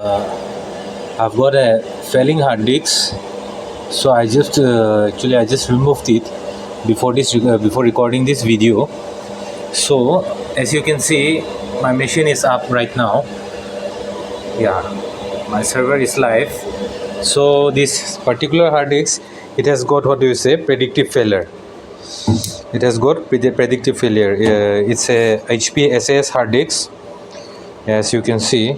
I've got a failing hard disk, so I just actually I just removed it before recording this video. So as you can see, my machine is up right now. Yeah, my server is live. So this particular hard disk, it has got, what do you say, predictive failure. It has got predictive failure. It's a HP SAS hard disk, as you can see.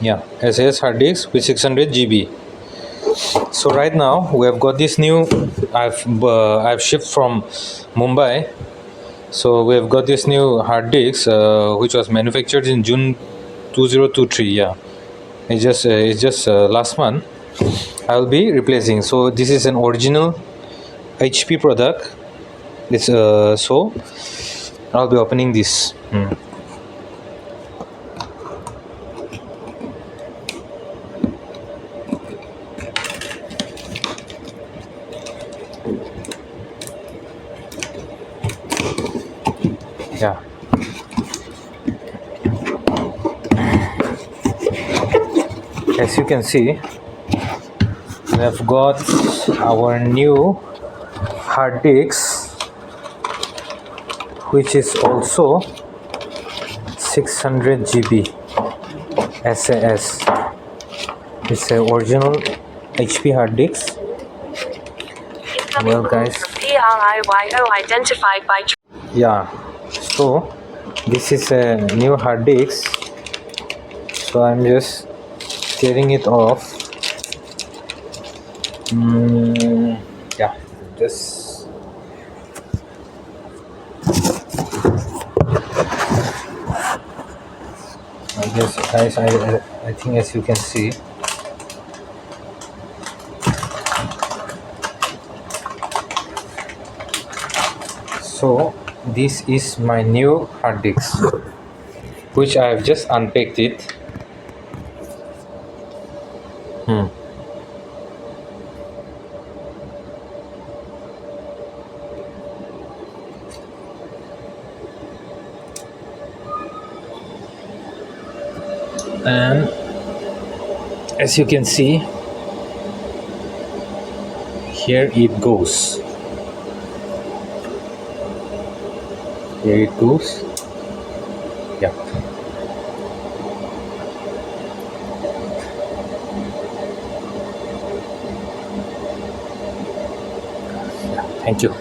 Yeah, SAS hard disk with 600 GB. So right now we have got this new. I've shipped from Mumbai. So we have got this new hard disk, which was manufactured in June 2023. Yeah, it's just last month. I will be replacing. So this is an original HP product. It's so I'll be opening this. Yeah. As you can see, we have got our new hard disk, which is also 600 GB SAS. It's an original HP hard disk. Well, guys, identified by. Yeah, so this is a new hard disk. So I'm just tearing it off. Yeah, just I guess, guys, I think, as you can see, so this is my new hard disk, which I have just unpacked it. And as you can see, here it goes. Here it goes. Yeah. Thank you.